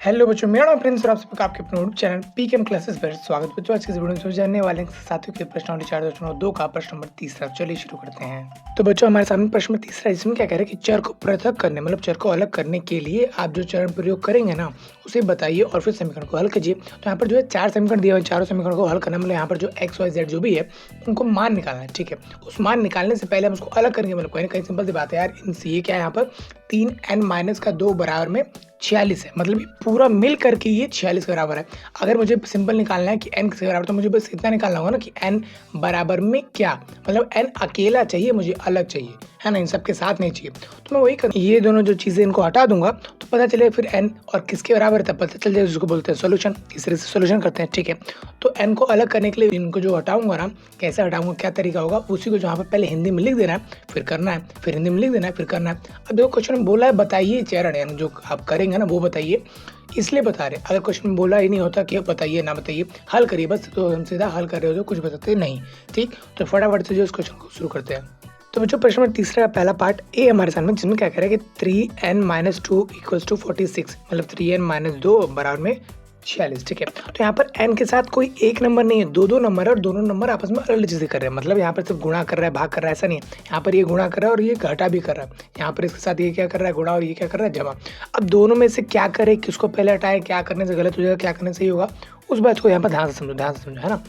Hello बच्चों, मेरा नाम प्रिंस और आप सबका आपके अपने यूट्यूब चैनल पीकेएम क्लासेस पर स्वागत। बच्चों, आज के इस वीडियो में जानने वाले हैं साथियों के प्रश्न 4.2 का प्रश्न नंबर 3। चलिए शुरू करते हैं। तो बच्चों, हमारे सामने प्रश्न नंबर 3 इसमें क्या कह रहा है कि चर को पृथक करने मतलब चर को अलग करने के लिए आप जो चरण प्रयोग करेंगे ना उसे बताइए और फिर समीकरण को हल कीजिए। तो यहाँ पर जो है 4 समीकरण दिए हुए हैं, चारों समीकरण को हल करना मतलब यहाँ पर जो एक्स वाई जेड जो भी है उनको मान निकालना है। ठीक है, उस मान निकालने से पहले हम उसको अलग करेंगे। मतलब कहीं ना कहीं सिंपल सी बात है यार, इनसे ये क्या है यहाँ पर 3n-2 बराबर में 46 है। मतलब ये पूरा मिल करके ये 46 के बराबर है। अगर मुझे सिंपल निकालना है कि n किसके बराबर, तो मुझे बस इतना निकालना होगा ना कि n बराबर में क्या, मतलब n अकेला चाहिए, मुझे अलग चाहिए, है ना, इन सब के साथ नहीं चाहिए। तो मैं वही कर ये दोनों जो चीज़ें इनको हटा दूंगा तो पता चले फिर n और किसके बराबर है तब पता चल जाए, जिसको बोलते हैं सोल्यूशन। इस तरह से सोल्यूशन करते हैं। ठीक है, तो n को अलग करने के लिए इनको जो हटाऊंगा ना, कैसे हटाऊंगा, क्या तरीका होगा, उसी को जहाँ पर पहले हिंदी में लिख देना है, फिर करना है, फिर हिंदी में लिख देना है, फिर करना है। अब देखो क्वेश्चन में बोला है बताइए चरण, यानी जो आप करेंगे ना वो बताइए, इसलिए बता रहे। अगर क्वेश्चन में बोला ही नहीं होता कि बताइए ना बताइए, हल करिए बस, तो हम सीधा हल कर रहे हो, कुछ बताते नहीं। ठीक, तो फटाफट से जो इस क्वेश्चन को शुरू करते हैं। तो बच्चों, प्रश्न नंबर 3 का पहला पार्ट ए हमारे सामने, जिसमें क्या कह रहा है कि 3n-2 = 46, मतलब 3n-2 बराबर में 46। ठीक है, तो यहाँ पर n के साथ कोई एक नंबर नहीं है, दो नंबर है और दोनों नंबर आपस में अलग चीजें कर रहे हैं। मतलब यहाँ पर सिर्फ गुणा कर रहा है, भाग कर रहा है, ऐसा नहीं है। यहाँ पर ये गुणा कर रहा है और ये घटा भी कर रहा है। यहाँ पर इसके साथ ये क्या कर रहा है, गुणा, और ये क्या कर रहा है, जमा। अब दोनों में से क्या करे, किसको पहले हटाए, क्या करने से गलत हो जाएगा, क्या करने से सही होगा, उस बात को यहाँ पर ध्यान से समझो, है ना।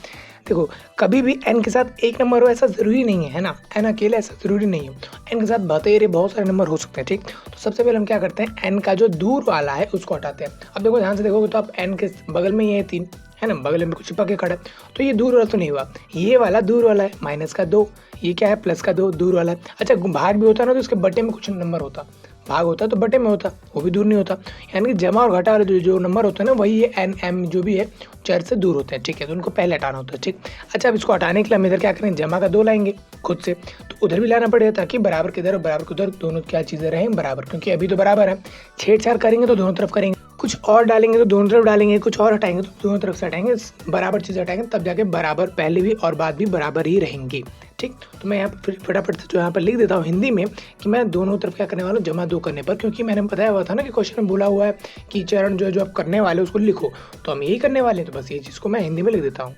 देखो, कभी भी n के साथ एक नंबर हो ऐसा जरूरी नहीं है ना, n अकेले ऐसा जरूरी नहीं है। n के साथ बतेरे बहुत सारे नंबर हो सकते हैं। ठीक, तो सबसे पहले हम क्या करते हैं, n का जो दूर वाला है उसको हटाते हैं। अब देखो ध्यान से देखोगे तो आप n के बगल में ये है 3, है ना, बगल में कुछ चिपक के खड़ा है, तो ये दूर वाला तो नहीं हुआ, ये वाला दूर वाला है, -2, ये क्या है, +2 दूर वाला है। अच्छा, भाग भी होता ना तो इसके बटे में कुछ नंबर होता, भाग होता तो बटे में होता, वो भी दूर नहीं होता। यानी कि जमा और घटा वाले जो नंबर होते हैं ना, वही ये n m जो भी है चर से दूर होते हैं। ठीक है, तो उनको पहले हटाना होता है। ठीक, अच्छा, अब इसको हटाने के लिए हम इधर क्या करें, जमा का 2 लाएंगे खुद से, तो उधर भी लाना पड़ेगा ताकि बराबर किधर और बराबर किधर दोनों क्या चीज़ें रहें बराबर, क्योंकि अभी तो बराबर है। छेड़छाड़ करेंगे तो दोनों तरफ करेंगे, कुछ और डालेंगे तो दोनों तरफ डालेंगे, कुछ और हटाएंगे तो दोनों तरफ से हटाएंगे, बराबर चीज़ हटाएंगे तब जाके बराबर पहले भी और बाद भी बराबर ही रहेंगे। ठीक, तो मैं यहाँ पर फटाफट से जो यहाँ पर लिख देता हूँ हिंदी में कि मैं दोनों तरफ क्या करने वाला हूँ, जमा 2 करने पर, क्योंकि मैंने बताया हुआ था ना कि क्वेश्चन में बोला हुआ है कि चरण जो आप करने वाले उसको लिखो, तो हम यही करने वाले हैं। तो बस ये चीज़ को मैं हिंदी में लिख देता हूँ।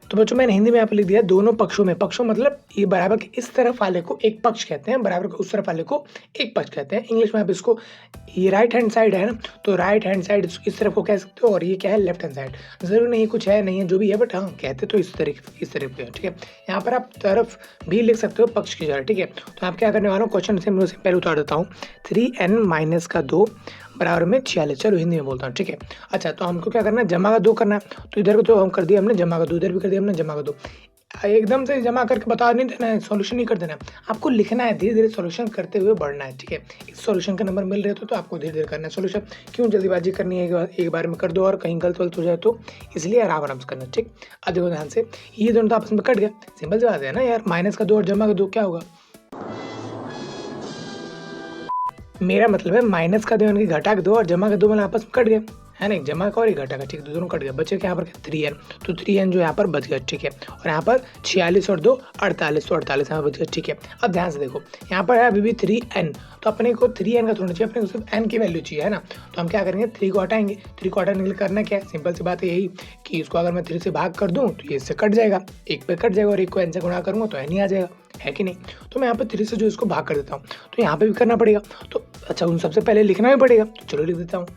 तो बच्चों, मैंने हिंदी में यहाँ पे लिख दिया दोनों पक्षों में, पक्षों मतलब ये बराबर के इस तरफ वाले को एक पक्ष कहते हैं, बराबर के उस तरफ वाले को एक पक्ष कहते हैं। इंग्लिश में आप इसको, ये राइट हैंड साइड है ना, तो राइट हैंड साइड इस तरफ को कह सकते हो, और ये क्या है, लेफ्ट हैंड साइड। जरूर नहीं कुछ है नहीं है जो भी है, बट हाँ कहते तो इस तरफ के। ठीक है, यहाँ पर आप तरफ भी लिख सकते हो पक्ष की जगह। ठीक है, तो आप क्या करने वाला हूँ, क्वेश्चन से पहले उतार देता हूँ। 3n-2 बराबर में 46, चलो हिंदी में बोलता हूँ। ठीक है, अच्छा, तो हमको क्या करना है, जमा का 2 करना है, तो इधर को तो हम कर दिया हमने जमा का 2, इधर भी कर दिया हमने जमा का 2। एकदम से जमा करके बता नहीं देना है, सॉल्यूशन नहीं कर देना है, आपको लिखना है, धीरे धीरे सॉल्यूशन करते हुए बढ़ना है। ठीक है, इस सॉल्यूशन के नंबर मिल रहे तो आपको धीरे धीरे करना है सॉल्यूशन, क्यों जल्दीबाजी करनी है, एक बार में कर दो और कहीं गलत हो जाए तो, इसलिए आराम से करना है। ठीक, अब देखो ध्यान से, ये दोनों तो आपस में कट गया, सिंपल सी बात है ना यार, -2 और जमा का 2 क्या होगा, मेरा मतलब है माइनस का 2 यानी कि घटा के 2 और जमा का 2 मतलब आपस में कट गए, है ना, जमा का और एक घटा का। ठीक, दोनों कट गए, बचे क्या यहाँ पर 3n, तो 3n जो यहाँ पर बच गया। ठीक है, और यहाँ पर 46 और 2 48, तो 48 यहाँ बच गया। ठीक है, अब ध्यान से देखो, यहाँ पर है अभी भी 3n, तो अपने को 3n का थोड़ा चाहिए, अपने को सिर्फ n की वैल्यू चाहिए, है ना। तो हम क्या करेंगे, 3 को हटाएंगे, 3 को हटाने के लिए करना क्या है, सिंपल सी बात है यही कि इसको अगर मैं 3 से भाग कर दूँ तो ये इससे कट जाएगा, एक पे कट जाएगा, और एक को n से गुणा करूँगा तो n ही आ जाएगा, है कि नहीं। तो मैं यहाँ पर 3 से जो इसको भाग कर देता हूँ, तो यहाँ पे भी करना पड़ेगा। तो अच्छा, उन सबसे पहले लिखना भी पड़ेगा, तो चलो लिख देता हूँ।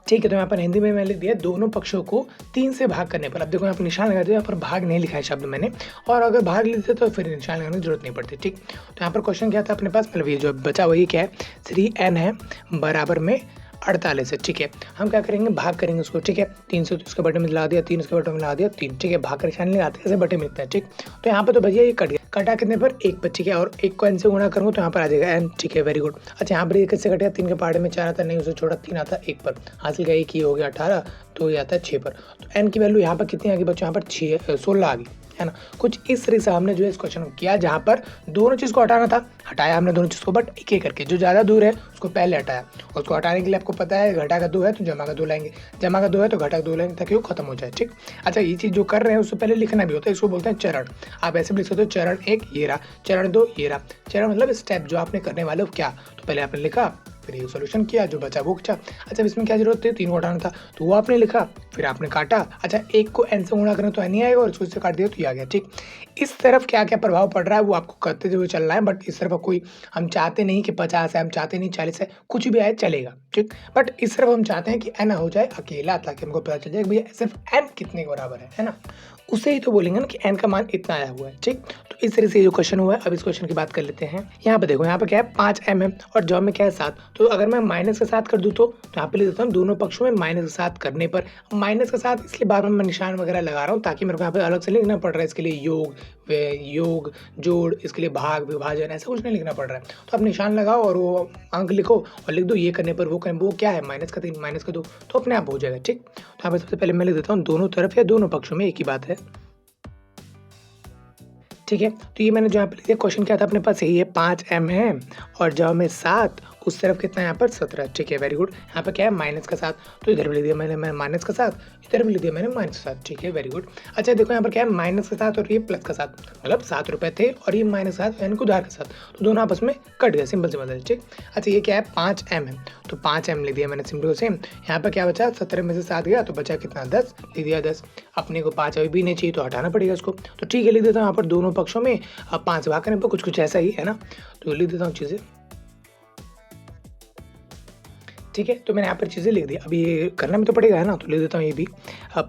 ठीक है, तो यहाँ पर हिंदी में मैं लिख दिया दोनों पक्षों को 3 से भाग करने पर। अब देखो यहाँ पर निशान लगा दिया, यहाँ पर भाग नहीं लिखा है शब्द मैंने, और अगर भाग लिखते तो फिर निशान लगाने की जरूरत नहीं पड़ती। ठीक, तो यहाँ पर क्वेश्चन क्या था अपने पास, मतलब ये जो बचा वही क्या है, 3n है बराबर में 48 है। ठीक है, हम क्या करेंगे, भाग करेंगे उसको। ठीक है, 3 से तो इसके बटे में लगा दिया, 3 इसके बटे में लगा दिया 3। ठीक है, भाग का निशान लगाते ऐसे बटे मिलता है। ठीक, तो यहाँ पर तो भैया ये कट गया, कटा कितने पर, 1 पर। ठीक है, और 1 को n से गुणा करूँगा तो यहाँ पर आ जाएगा n। ठीक है, वेरी गुड। अच्छा, यहाँ पर ये किससे कटेगा, 3 के पहाड़े में 4 आता नहीं, उसे छोड़ा 3 आता, 1 पर हासिल का 1 ही हो गया 18, तो ये आता है 6 पर। तो n की वैल्यू यहाँ पर कितनी आ गई बच्चों, यहाँ पर 16 आ गई, है ना। कुछ इस तरीके से हमने जो है इस क्वेश्चन को किया, जहाँ पर दोनों चीज़ को हटाना था, हटाया हमने दोनों चीज़ को, बट एक एक करके। जो ज़्यादा दूर है उसको पहले हटाया, और उसको हटाने के लिए आपको पता है घटा का 2 है तो जमा का 2 लाएंगे, जमा का 2 है तो घटा का 2 लाएंगे, ताकि वो खत्म हो जाए। ठीक, अच्छा ये चीज़ जो कर रहे हैं उससे पहले लिखना भी होता है, इसको बोलते हैं चरण। आप ऐसे भी लिख सकते हो, चरण 1 ये रहा, चरण 2 ये रहा। चरण मतलब स्टेप जो आपने करने वाले हो क्या, तो पहले आपने लिखा, फिर ये सॉल्यूशन किया, जो बचा वो बचा। अच्छा इसमें क्या जरूरत है, 3 को हटाना था, तो वो आपने लिखा, फिर आपने काटा। अच्छा 1 को n से गुणा करें तो n ही आएगा, और इसको इससे काट दिया तो ये आ गया। ठीक, इस तरफ क्या क्या प्रभाव पड़ रहा है वो आपको करते हुए चलना है, बट इस तरफ कोई हम चाहते नहीं कि 50 है, हम चाहते नहीं 40 है, कुछ भी आए चलेगा। ठीक, बट इस तरफ हम चाहते हैं कि n हो जाए अकेला, ताकि हमको पता चल जाए कि भैया सिर्फ n कितने के बराबर है ना। उसे ही तो बोलेंगे ना कि n का मान इतना आया हुआ है। ठीक, तो इस तरह से जो क्वेश्चन हुआ है, अब इस क्वेश्चन की बात कर लेते हैं। यहाँ पे देखो, यहाँ पे क्या है 5m है और जॉब में क्या है 7, तो अगर मैं माइनस के साथ कर दूँ तो यहाँ पे लिख देता हूँ दोनों पक्षों में माइनस के साथ करने पर। माइनस के साथ इसलिए बार बार मैं निशान वगैरह लगा रहा हूँ, ताकि मेरे को यहाँ पे अलग से लिखना पड़ रहा है, इसके लिए योग जोड़, इसके लिए भाग विभाजन, ऐसा कुछ नहीं लिखना पड़ रहा है। तो आप निशान लगाओ और वो अंक लिखो और लिख दो, ये करने पर वो क्या है माइनस का 3 माइनस का 2, तो अपने आप हो जाएगा। ठीक, तो यहाँ पे सबसे पहले मैं लिख देता हूँ दोनों तरफ या दोनों पक्षों में एक ही बात है। ठीक है, तो ये मैंने जो यहाँ पे लिख दिया, क्वेश्चन क्या था अपने पास, यही है 5m है और जब में 7, उस तरफ कितना है यहाँ पर 17। ठीक है, वेरी गुड। यहाँ पे क्या है माइनस का 7, तो इधर भी लिख दिया मैंने माइनस का 7, इधर भी लिख दिया मैंने माइनस का 7। ठीक है, वेरी गुड। अच्छा देखो यहाँ पर क्या है माइनस का 7 और ये प्लस का 7, मतलब 7 रुपये थे और ये माइनस का 7 यानी कि उधार का 7, तो दोनों आपस में कट गए, सिंपल सिंपल है। ठीक, अच्छा ये क्या है 5m है, तो 5m लिख दिया मैंने सिंपल से। यहाँ पर क्या बचा, 17 में से 7 गया तो बचा कितना 10, लिख दिया 10। अपने को 5 अभी भी नहीं चाहिए तो हटाना पड़ेगा इसको, तो ठीक है लिख देता हूँ यहाँ पर दोनों पक्षों में 5 भाग करने पर कुछ ऐसा ही है ना, तो लिख देता हूँ चीज़ें। ठीक है, तो मैंने यहाँ पर चीज़ें लिख दी, अब ये करना भी तो पड़ेगा है ना, तो लिख देता हूँ ये भी।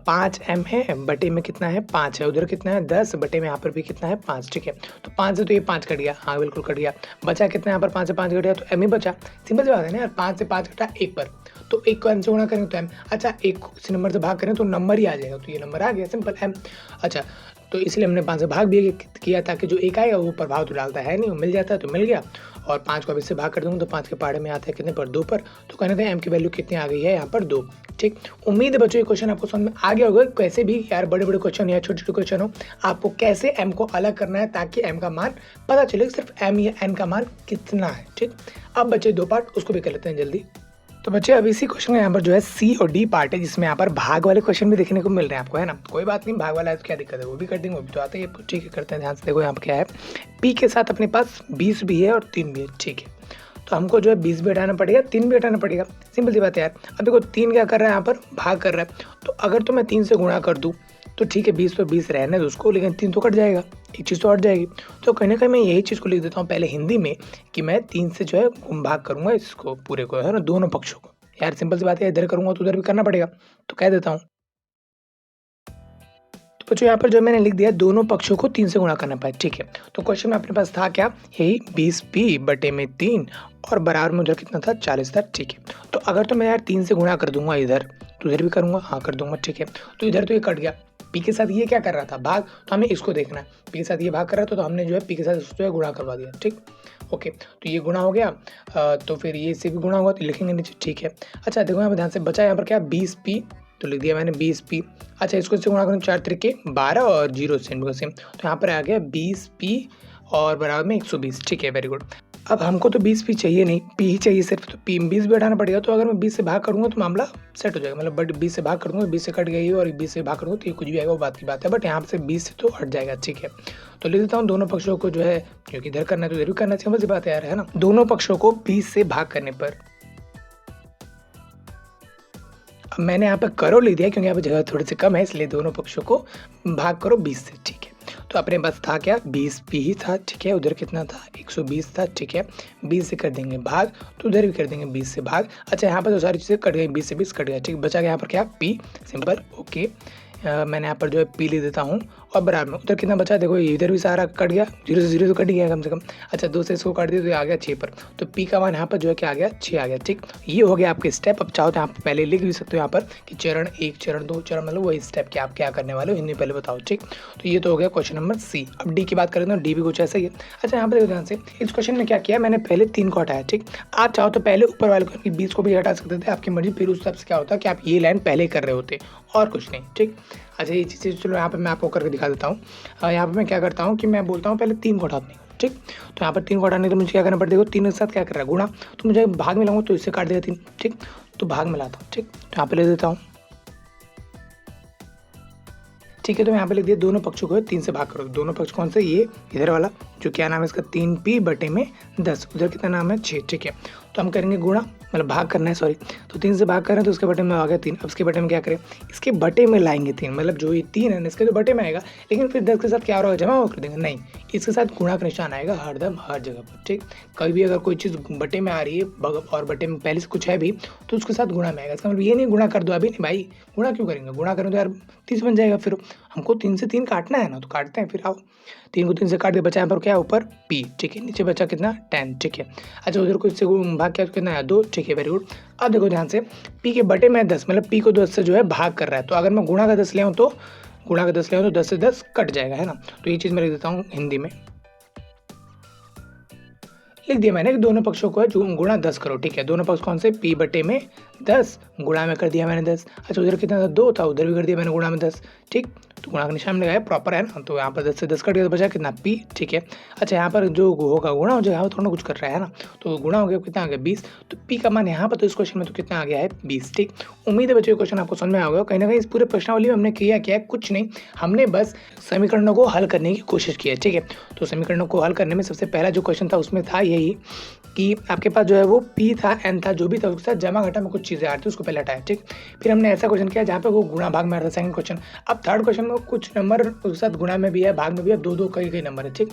5m है, बटे में कितना है 5 है, उधर कितना है 10, बटे में यहाँ पर भी कितना है 5। ठीक है, तो 5 से तो ये 5 कट गया, हाँ बिल्कुल कट गया। बचा कितना यहाँ पर 5 से 5 कट गया तो m ही बचा। सिंपल सी बात है ना यार, 5 से 5 कटा 1 पर, तो 1 को m से गुणा करेंगे तो m, अच्छा 1 को इस नंबर से भाग करें तो नंबर ही आ जाएगा, तो ये नंबर आ गया सिंपल m। अच्छा तो इसलिए हमने 5 से भाग भी किया, ताकि जो 1 आएगा वो प्रभाव तो डालता है नहीं, वो मिल जाता है तो मिल गया। और 5 को अब इससे भाग कर दूँगा तो 5 के पहाड़े में आता है कितने पर 2 पर, तो कहने थे m की वैल्यू कितनी आ गई है यहाँ पर 2। ठीक, उम्मीद है बच्चों ये क्वेश्चन आपको समझ में आ गया होगा। कैसे भी यार बड़े बड़े क्वेश्चन या छोटे छोटे क्वेश्चन हो, आपको कैसे m को अलग करना है ताकि m का मान पता चले सिर्फ m या n का मान कितना है। ठीक, अब बच्चे 2 पार्ट उसको भी कर लेते हैं जल्दी। तो बच्चे अब इसी क्वेश्चन का यहाँ पर जो है सी और डी पार्ट है, जिसमें यहाँ पर भाग वाले क्वेश्चन भी देखने को मिल रहे हैं आपको, है ना। कोई बात नहीं, भाग वाला है तो क्या दिक्कत है, वो भी कर देंगे, वो भी तो आते हैं। ठीक है, करते हैं ध्यान से। देखो यहाँ पर क्या है, पी के साथ अपने पास 20 भी है और 3 भी है। ठीक है, तो हमको जो है 20 भी हटाना पड़ेगा, 3 भी हटाना पड़ेगा, सिंपल सी बात है यार। अब देखो 3 क्या कर रहा है यहाँ पर, भाग कर रहा है, तो अगर तो मैं 3 से गुणा कर दूँ तो ठीक है 20 पर 20 रहने दो उसको, लेकिन 3 तो कट जाएगा, एक चीज़ तो हट जाएगी। तो कहीं ना कहीं मैं यही चीज़ को लिख देता हूँ पहले हिंदी में कि मैं 3 से जो है भाग करूँगा इसको पूरे को, है ना, दोनों पक्षों को। यार सिंपल सी बात है, इधर करूँगा तो उधर भी करना पड़ेगा, तो कह देता हूँ। तो जो यहाँ पर जो मैंने लिख दिया दोनों पक्षों को 3 से गुणा करना पाए। ठीक है, तो क्वेश्चन में अपने पास था क्या, यही 20p बटे में 3 और बराबर में उधर कितना था 40 था। ठीक है, तो अगर तो मैं यार 3 से गुणा कर दूंगा इधर, तो इधर भी करूंगा, हाँ कर दूंगा। ठीक है, तो इधर तो ये कट गया, पी के साथ ये क्या कर रहा था भाग, तो हमें इसको देखना है, पी के साथ ये भाग कर रहा था तो हमने जो है पी के साथ इसको जो है गुणा करवा दिया। ठीक, ओके, तो ये गुणा हो गया, तो फिर ये इससे भी गुणा होगा तो लिखेंगे नीचे। ठीक है, अच्छा देखो यहाँ पर ध्यान से बचा यहाँ पर क्या 20p, तो लिख दिया मैंने 20p। अच्छा इसको इससे गुणा करूँ 4 त्रिके 12 और 0 सेम का सेम, तो यहाँ पर आ गया 20p और बराबर में 120। ठीक है, वेरी गुड। अब हमको तो 20p चाहिए नहीं, p ही चाहिए सिर्फ, तो p 20 भी हटाना पड़ेगा। तो अगर मैं 20 से भाग करूँगा तो मामला सेट हो जाएगा, मतलब बट 20 से भाग करूँगा 20 से कट गई और 20 से भाग करूँगा तो ये कुछ भी आएगा, वो बात की बात है, बट यहाँ से 20 से तो हट जाएगा। ठीक है, तो लिख देता हूँ दोनों पक्षों को जो है, क्योंकि इधर करना है तो इधर भी करना चाहिए, बस बात है यार, है ना। दोनों पक्षों को 20 से भाग करने पर, अब मैंने यहाँ पर करो लिख दिया क्योंकि यहाँ पर जगह थोड़ी सी कम है, इसलिए दोनों पक्षों को भाग करो 20 से। ठीक है, तो अपने पास था क्या 20p ही था। ठीक है, उधर कितना था 120 था। ठीक है, 20 से कर देंगे भाग, तो उधर भी कर देंगे 20 से भाग। अच्छा यहाँ पर तो सारी चीज़ें कट गई, 20 से 20 कट गया। ठीक, बचा गया यहाँ पर क्या p, सिंपल। ओके, मैंने यहाँ पर जो है p लिख देता हूँ और बराबर में उधर कितना बचा, देखो इधर भी सारा कट गया, 0 से 0 तो कट गया कम से कम। अच्छा 2 से इसको काट दिया तो ये आ गया 6 पर, तो p का मान यहाँ पर जो है क्या आ गया 6 आ गया। ठीक, ये हो गया आपके स्टेप। अब चाहो तो आप पहले लिख भी सकते हो यहाँ पर कि चरण 1 चरण 2 चरण, मतलब वही स्टेप कि आप क्या करने वाले हो हिंदी पहले बताओ। ठीक, तो ये तो हो गया क्वेश्चन नंबर सी। अब डी की बात करें तो डी भी कुछ ऐसा ही है। अच्छा यहाँ पर देखो ध्यान से, इस क्वेश्चन में क्या किया, मैंने पहले 3 को हटाया। ठीक, आप चाहो तो पहले ऊपर वाले को 20 को भी हटा सकते थे, आपकी मर्जी, फिर उस हिसाब से क्या होता है कि आप ये लाइन पहले कर रहे होते और कुछ नहीं। ठीक, अच्छा ये चीज़ें चलो यहाँ पे मैं आपको करके दिखा देता हूँ। यहाँ पे मैं क्या करता हूँ कि मैं बोलता हूँ पहले 3 को हटाने को, ठीक। तो यहाँ पर 3 को हटाने तो मुझे क्या करना पड़ेगा, 3 के साथ क्या कर रहा है गुणा, तो मुझे भाग में लाऊंगा तो इससे काट देगा 3, ठीक। तो भाग में लाता हूँ, ठीक। तो यहाँ पे ले देता हूँ, ठीक है। तो यहाँ पे लिख दिया दोनों पक्षों को 3 से भाग करो। दोनों पक्ष कौन से, ये इधर वाला जो क्या नाम है इसका 3p बटे में 10, उधर कितना नाम है 6, ठीक है। तो हम करेंगे गुणा, मतलब भाग करना है सॉरी। तो 3 से भाग करें तो उसके बटे में आ गया 3। अब इसके बटे में क्या करें, इसके बटे में लाएंगे 3, मतलब जो ये 3 है इसके तो बटे में आएगा, लेकिन फिर 10 के साथ क्या होगा, जमा कर देंगे, नहीं इसके साथ गुणा का निशान आएगा हरदम हर जगह पर, ठीक। कभी भी अगर कोई चीज़ बटे में आ रही है और बटे में पहले से कुछ है भी तो उसके साथ गुणा में आएगा। इसका मतलब ये नहीं गुणा कर दो अभी, नहीं भाई गुणा क्यों करेंगे, गुणा करें तो यार 30 बन जाएगा। फिर हमको 3 से 3 काटना है ना, तो काटते हैं। फिर आओ 3 को 3 से काट के बचा यहाँ पर क्या है, ऊपर p, ठीक है। नीचे बचा कितना 10, ठीक है। अच्छा उधर को इससे भाग क्या कितना है 2, ठीक है, वेरी गुड। अब देखो ध्यान से p के बटे में 10, मतलब p को 10 से जो है भाग कर रहा है, तो अगर मैं गुणा का 10 ले आऊँ तो 10 से 10 कट जाएगा, है ना। तो ये चीज़ मैं लिख देता हूँ हिंदी में, लिख दिया मैंने कि दोनों पक्षों को है जो गुणा 10 करो, ठीक है। दोनों पक्ष कौन से, p बटे में 10 गुणा में कर दिया मैंने 10। अच्छा उधर कितना था 2 था, उधर भी कर दिया मैंने गुणा में 10, ठीक। तो गुणा का निशान लगाया प्रॉपर है ना, तो यहाँ पर 10 से 10 कट गया तो बचा कितना p, ठीक है। अच्छा यहाँ पर जो होगा गुणा हो जाएगा, थोड़ा कुछ कर रहा है ना, तो गुणा हो गया कितना आ गया 20। तो p का मान यहाँ पर तो इस क्वेश्चन में तो कितना आ गया है 20, ठीक। उम्मीद है बच्चों क्वेश्चन आपको समझ में आ गया। कहीं ना कहीं इस पूरे प्रश्नावली में हमने किया क्या है, कुछ नहीं, हमने बस समीकरणों को हल करने की कोशिश की है, ठीक है। तो समीकरणों को हल करने में सबसे पहला जो क्वेश्चन था उसमें था यही कि आपके पास जो है वो p था n था, जो भी था उसके साथ जमा घटा में कुछ चीज़ें आ रही थी उसको पहले हटाया, ठीक। फिर हमने ऐसा क्वेश्चन किया जहाँ पे वो गुणा भाग में आ रहा था, सेकंड क्वेश्चन। अब थर्ड क्वेश्चन में कुछ नंबर उसके साथ गुणा में भी है, भाग में भी है, दो कई नंबर है, ठीक।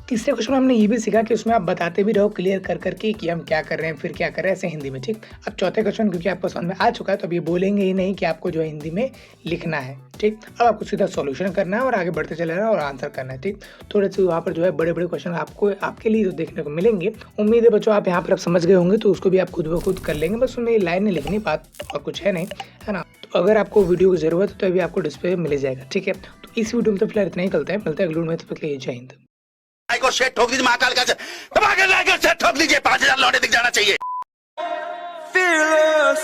तीसरे क्वेश्चन में हमने ये भी सीखा कि उसमें आप बताते भी रहो क्लियर कर करके कि हम क्या कर रहे हैं, फिर क्या कर रहे हैं, ऐसे हिंदी में, ठीक। अब चौथे क्वेश्चन क्योंकि आपको समझ में आ चुका है तो अब ये बोलेंगे ही नहीं कि आपको जो है हिंदी में लिखना है, ठीक। अब आपको सीधा सॉल्यूशन करना है और आगे बढ़ते चले जाना और आंसर करना है, ठीक। थोड़े से वहाँ पर जो है बड़े बड़े क्वेश्चन आपको आपके लिए देखने को मिलेंगे। उम्मीद है बच्चों आप यहाँ पर अब समझ गए होंगे, तो उसको भी आप खुद ब खुद कर लेंगे, बस उनमें लाइन नहीं लिखनी, बात और कुछ है नहीं, है ना। तो अगर आपको वीडियो की जरूरत है तो अभी आपको डिस्प्ले मिल जाएगा, ठीक है। तो इस वीडियो में तो फिलहाल इतना ही करते हैं, मिलते हैं अगले वीडियो में, तब तक के लिए जय हिंद। को शेट ठोक दीजिए, महाकाल का शेट ठोक दीजिए, 5000 लौटे दिख जाना चाहिए। Fearless।